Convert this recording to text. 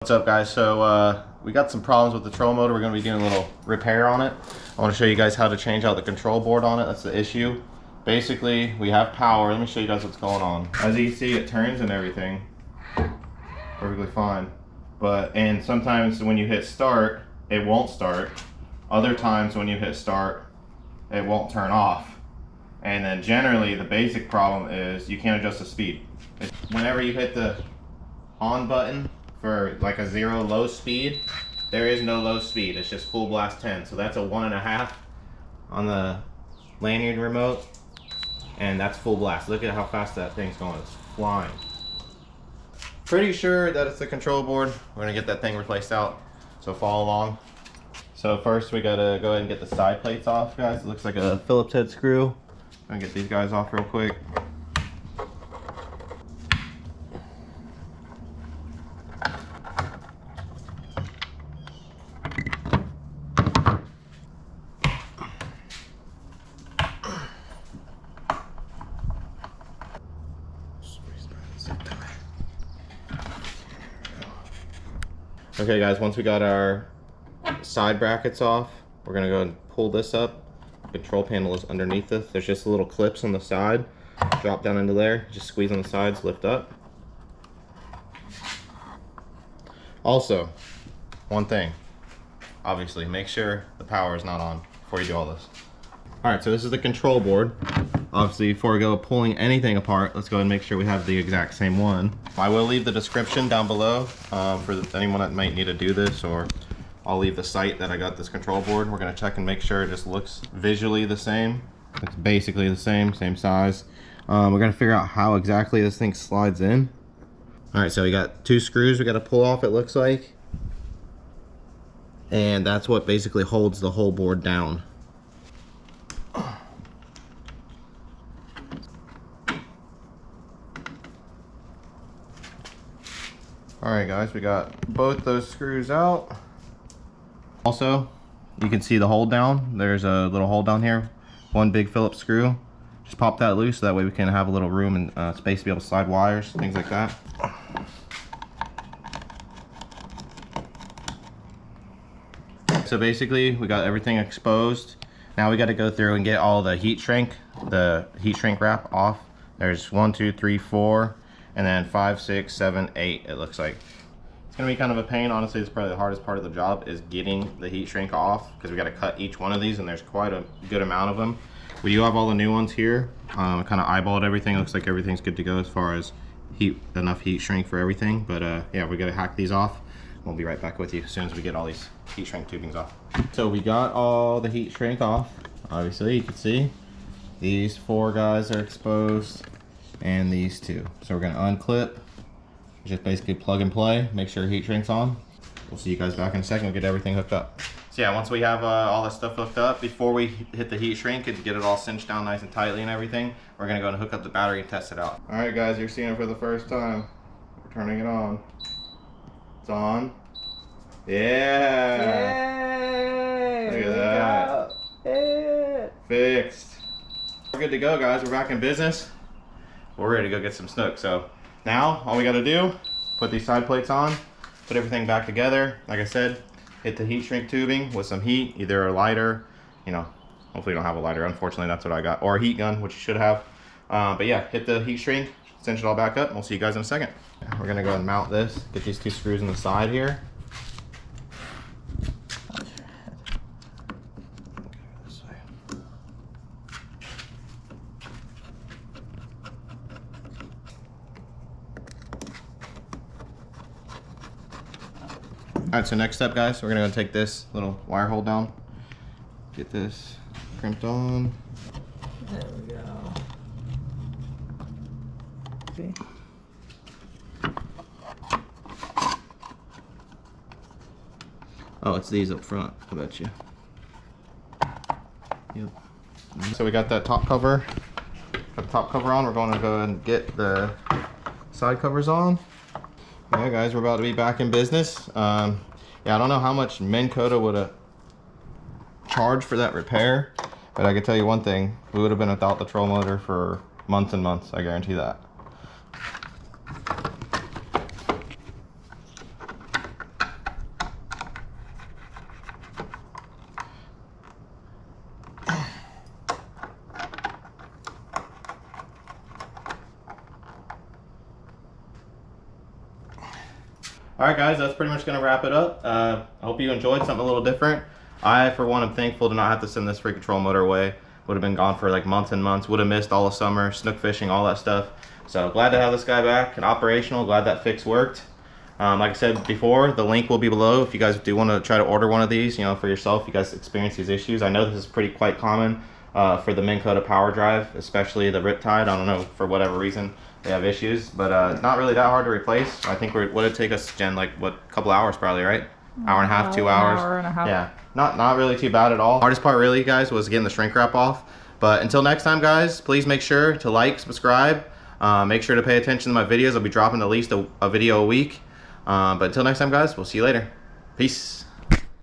What's up, guys? So we got some problems with the troll motor. We're going to be doing a little repair on it. I want to show you guys how to change out the control board on it. That's the issue. Basically, we have power. Let me show you guys what's going on. As you can see, it turns and everything perfectly fine, and sometimes when you hit start, it won't start. Other times when you hit start, it won't turn off. And then generally the basic problem is you can't adjust the speed. Whenever you hit the on button for like a 0 low speed, there is no low speed. It's just full blast 10. So that's a 1.5 on the lanyard remote, and that's full blast. Look at how fast that thing's going. It's flying. Pretty sure that it's the control board. We're gonna get that thing replaced out, so follow along. So first we gotta go ahead and get the side plates off, guys. It looks like a Phillips head screw. I'm gonna get these guys off real quick. Okay guys, once we got our side brackets off, we're gonna go and pull this up. The control panel is underneath this. There's just little clips on the side. Drop down into there, just squeeze on the sides, lift up. Also, one thing, obviously make sure the power is not on before you do all this. Alright, so this is the control board. Obviously, before we go pulling anything apart, let's go ahead and make sure we have the exact same one. I will leave the description down below for anyone that might need to do this, or I'll leave the site that I got this control board. We're going to check and make sure it just looks visually the same. It's basically the same size. We're going to figure out how exactly this thing slides in. Alright, so we got 2 screws we got to pull off, it looks like. And that's what basically holds the whole board down. Alright guys, we got both those screws out. Also, you can see the hold down. There's a little hole down here. One big Phillips screw. Just pop that loose so that way we can have a little room and space to be able to slide wires, things like that. So basically, we got everything exposed. Now we got to go through and get all the heat shrink wrap off. There's 1, 2, 3, 4. And then 5, 6, 7, 8, it looks like. It's gonna be kind of a pain. Honestly, it's probably the hardest part of the job is getting the heat shrink off, because we gotta cut each one of these, and there's quite a good amount of them. We do have all the new ones here. Kind of eyeballed everything. Looks like everything's good to go as far as enough heat shrink for everything. But yeah, we gotta hack these off. We'll be right back with you as soon as we get all these heat shrink tubings off. So we got all the heat shrink off. Obviously, you can see these 4 guys are exposed, and these 2. So we're gonna unclip, just basically plug and play, make sure heat shrink's on. We'll see you guys back in a second. We'll get everything hooked up. So yeah, once we have all this stuff hooked up, before we hit the heat shrink and get it all cinched down nice and tightly and everything, we're gonna go and hook up the battery and test it out. All right guys, you're seeing it for the first time. We're turning it on. It's on. Yeah. Yay! Look at that. Yeah. Fixed. We're good to go, guys. We're back in business. We're ready to go get some snook. So now all we got to do, put these side plates on, put everything back together. Like I said, hit the heat shrink tubing with some heat, either a lighter, you know, hopefully you don't have a lighter, unfortunately that's what I got, or a heat gun, which you should have. But yeah, hit the heat shrink, cinch it all back up, and we'll see you guys in a second. We're gonna go and mount this, get these 2 screws on the side here. Alright, so next step, guys, we're gonna go take this little wire hole down, get this crimped on. There we go. See? Oh, it's these up front, I bet you. Yep. So we got that top cover. Got the top cover on. We're going to go and get the side covers on. Yeah, guys, we're about to be back in business. Yeah, I don't know how much Minn Kota would have charged for that repair, but I can tell you one thing: we would have been without the troll motor for months and months. I guarantee that. All right, guys, that's pretty much gonna wrap it up. I hope you enjoyed something a little different. I, for one, am thankful to not have to send this free control motor away. Would have been gone for like months and months. Would have missed all of summer, snook fishing, all that stuff. So glad to have this guy back and operational. Glad that fix worked. Like I said before, the link will be below if you guys do want to try to order one of these, you know, for yourself. You guys experience these issues. I know this is pretty quite common for the Minn Kota Powerdrive, especially the Riptide. I don't know, for whatever reason they have issues, but not really that hard to replace. I think what would it take us, Jen, like what, a couple hours probably, right? Hour and a half, 2 hours. Hour and a half. Yeah, not really too bad at all. Hardest part really, guys, was getting the shrink wrap off. But until next time, guys, please make sure to like, subscribe. Make sure to pay attention to my videos. I'll be dropping at least a video a week. But until next time, guys, we'll see you later. Peace.